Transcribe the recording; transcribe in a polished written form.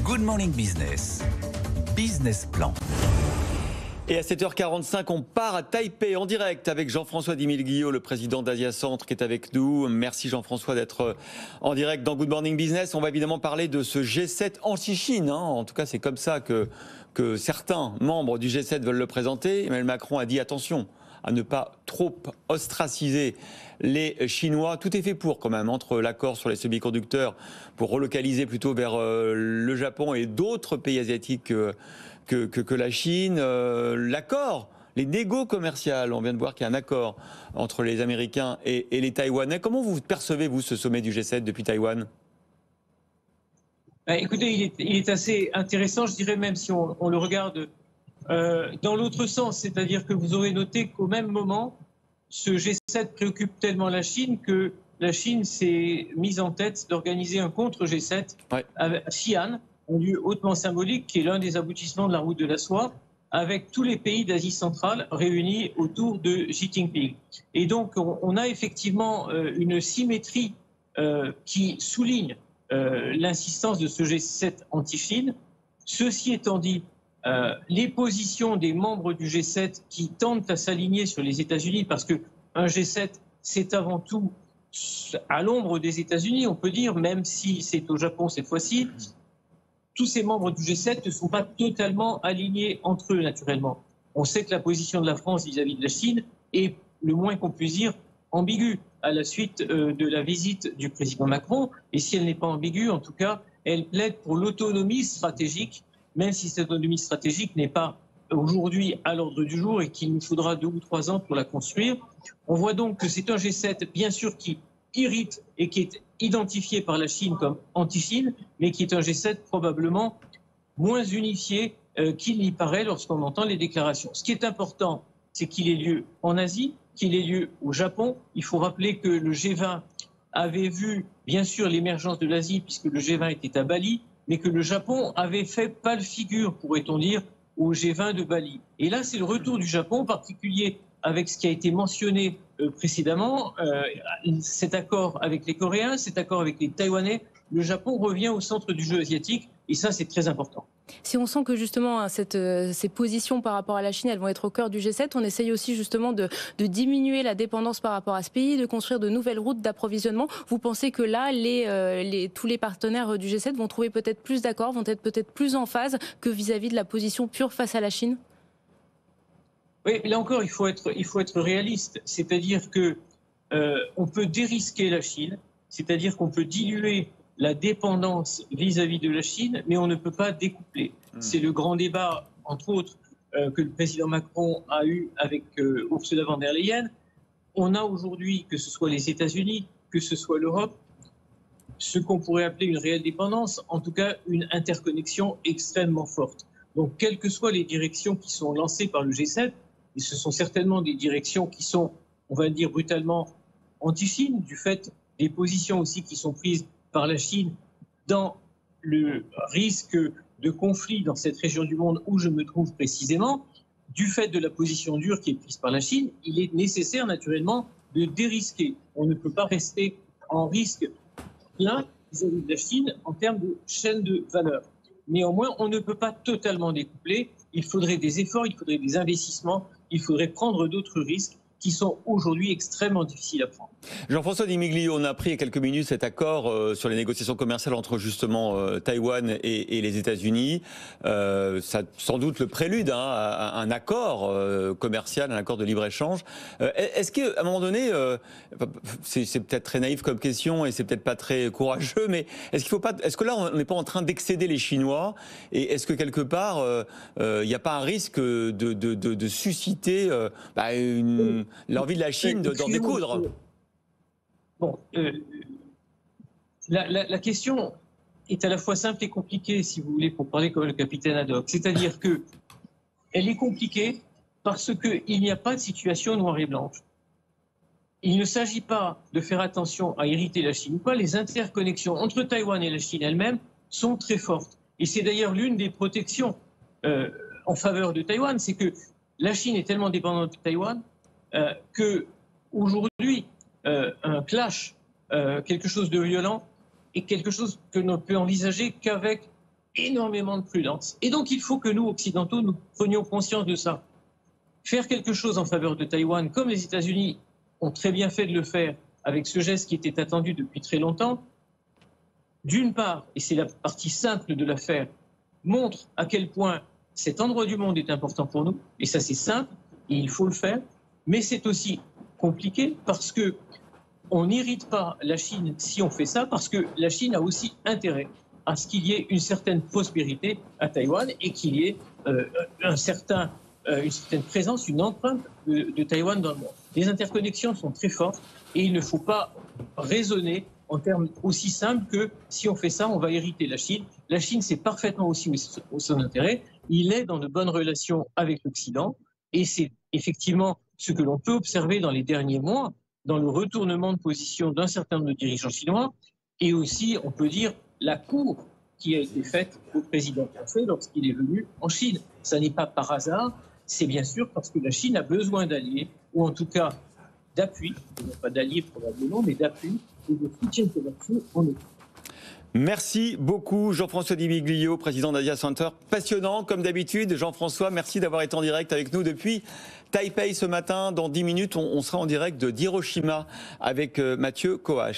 Good Morning Business, Business Plan. Et à 7h45, on part à Taipei en direct avec Jean-François Dimiglio, le président d'Asia Centre qui est avec nous. Merci Jean-François d'être en direct dans Good Morning Business. On va évidemment parler de ce G7 anti-Chine. En tout cas, c'est comme ça que certains membres du G7 veulent le présenter. Emmanuel Macron a dit attention à ne pas trop ostraciser les Chinois. Tout est fait pour quand même, entre l'accord sur les semi-conducteurs pour relocaliser plutôt vers le Japon et d'autres pays asiatiques que la Chine, l'accord, les négos commerciales. On vient de voir qu'il y a un accord entre les Américains et les Taïwanais. Comment vous percevez, vous, ce sommet du G7 depuis Taïwan ? Écoutez, il est assez intéressant, je dirais, même si on le regarde dans l'autre sens. C'est-à-dire que vous aurez noté qu'au même moment, ce G7 préoccupe tellement la Chine que la Chine s'est mise en tête d'organiser un contre-G7 à Xi'an, un lieu hautement symbolique qui est l'un des aboutissements de la route de la soie, avec tous les pays d'Asie centrale réunis autour de Xi Jinping. Et donc, on a effectivement une symétrie qui souligne l'insistance de ce G7 anti-Chine. Ceci étant dit, les positions des membres du G7 qui tentent à s'aligner sur les États-Unis, parce qu'un G7, c'est avant tout à l'ombre des États-Unis, on peut dire, même si c'est au Japon cette fois-ci, tous ces membres du G7 ne sont pas totalement alignés entre eux, naturellement. On sait que la position de la France vis-à-vis de la Chine est, le moins qu'on puisse dire, ambiguë à la suite de la visite du président Macron. Et si elle n'est pas ambiguë, en tout cas, elle plaide pour l'autonomie stratégique, même si cette autonomie stratégique n'est pas aujourd'hui à l'ordre du jour et qu'il nous faudra 2 ou 3 ans pour la construire. On voit donc que c'est un G7, bien sûr, qui irrite et qui est identifié par la Chine comme anti-Chine, mais qui est un G7 probablement moins unifié qu'il n'y paraît lorsqu'on entend les déclarations. Ce qui est important, c'est qu'il ait lieu en Asie, qu'il ait lieu au Japon. Il faut rappeler que le G20 avait vu, bien sûr, l'émergence de l'Asie, puisque le G20 était à Bali, mais que le Japon avait fait pâle figure, pourrait-on dire, au G20 de Bali. Et là, c'est le retour du Japon, en particulier avec ce qui a été mentionné précédemment, cet accord avec les Coréens, cet accord avec les Taïwanais. Le Japon revient au centre du jeu asiatique, et ça, c'est très important. Si on sent que justement ces positions par rapport à la Chine, elles vont être au cœur du G7, on essaye aussi justement de diminuer la dépendance par rapport à ce pays, de construire de nouvelles routes d'approvisionnement. Vous pensez que là, tous les partenaires du G7 vont trouver peut-être plus d'accords, vont être peut-être plus en phase que vis-à-vis de la position pure face à la Chine ? Oui, là encore, il faut être réaliste. C'est-à-dire que on peut dérisquer la Chine, c'est-à-dire qu'on peut diluer la dépendance vis-à-vis de la Chine, mais on ne peut pas découpler. C'est le grand débat, entre autres, que le président Macron a eu avec Ursula von der Leyen. On a aujourd'hui, que ce soit les États-Unis, que ce soit l'Europe, ce qu'on pourrait appeler une réelle dépendance, en tout cas une interconnexion extrêmement forte. Donc, quelles que soient les directions qui sont lancées par le G7, et ce sont certainement des directions qui sont, on va dire brutalement, anti-Chine, du fait des positions aussi qui sont prises par la Chine dans le risque de conflit dans cette région du monde où je me trouve précisément, du fait de la position dure qui est prise par la Chine, il est nécessaire naturellement de dérisquer. On ne peut pas rester en risque plein vis-à-vis de la Chine en termes de chaîne de valeur. Néanmoins, on ne peut pas totalement découpler. Il faudrait des efforts, il faudrait des investissements, il faudrait prendre d'autres risques qui sont aujourd'hui extrêmement difficiles à prendre. Jean-François Dimiglio, on a pris il y a quelques minutes cet accord sur les négociations commerciales entre justement Taïwan et les États-Unis. Ça sans doute le prélude à un accord commercial, un accord de libre-échange. Est-ce qu'à un moment donné, c'est peut-être très naïf comme question et c'est peut-être pas très courageux, mais est-ce que là on n'est pas en train d'excéder les Chinois et est-ce que quelque part il n'y a pas un risque de susciter l'envie de la Chine d'en découdre? Bon, la question est à la fois simple et compliquée, si vous voulez, pour parler comme le capitaine Haddock. C'est-à-dire que elle est compliquée parce qu'il n'y a pas de situation noire et blanche. Il ne s'agit pas de faire attention à irriter la Chine ou pas. Les interconnexions entre Taïwan et la Chine elle-même sont très fortes. Et c'est d'ailleurs l'une des protections en faveur de Taïwan, c'est que la Chine est tellement dépendante de Taïwan qu'aujourd'hui, un clash, quelque chose de violent, est quelque chose que l'on peut envisager qu'avec énormément de prudence. Et donc, il faut que nous, Occidentaux, nous prenions conscience de ça. Faire quelque chose en faveur de Taïwan, comme les États-Unis ont très bien fait de le faire, avec ce geste qui était attendu depuis très longtemps, d'une part, et c'est la partie simple de l'affaire, montre à quel point cet endroit du monde est important pour nous, et ça c'est simple, et il faut le faire, mais c'est aussi compliqué parce que on n'irrite pas la Chine si on fait ça, parce que la Chine a aussi intérêt à ce qu'il y ait une certaine prospérité à Taïwan et qu'il y ait une certaine présence, une empreinte de Taïwan dans le monde. Les interconnexions sont très fortes et il ne faut pas raisonner en termes aussi simples que si on fait ça, on va hériter la Chine. La Chine, c'est parfaitement aussi son intérêt. Il est dans de bonnes relations avec l'Occident et c'est effectivement ce que l'on peut observer dans les derniers mois, dans le retournement de position d'un certain nombre de dirigeants chinois et aussi, on peut dire, la cour qui a été faite au président français lorsqu'il est venu en Chine. Ça n'est pas par hasard, c'est bien sûr parce que la Chine a besoin d'alliés, ou en tout cas d'appui, non pas d'alliés probablement, mais d'appui et de soutien commercial en Europe. Merci beaucoup Jean-François Di Miglio, président d'Asia Center. Passionnant comme d'habitude. Jean-François, merci d'avoir été en direct avec nous depuis Taipei ce matin. Dans 10 minutes, on sera en direct de d'Hiroshima avec Mathieu Koach.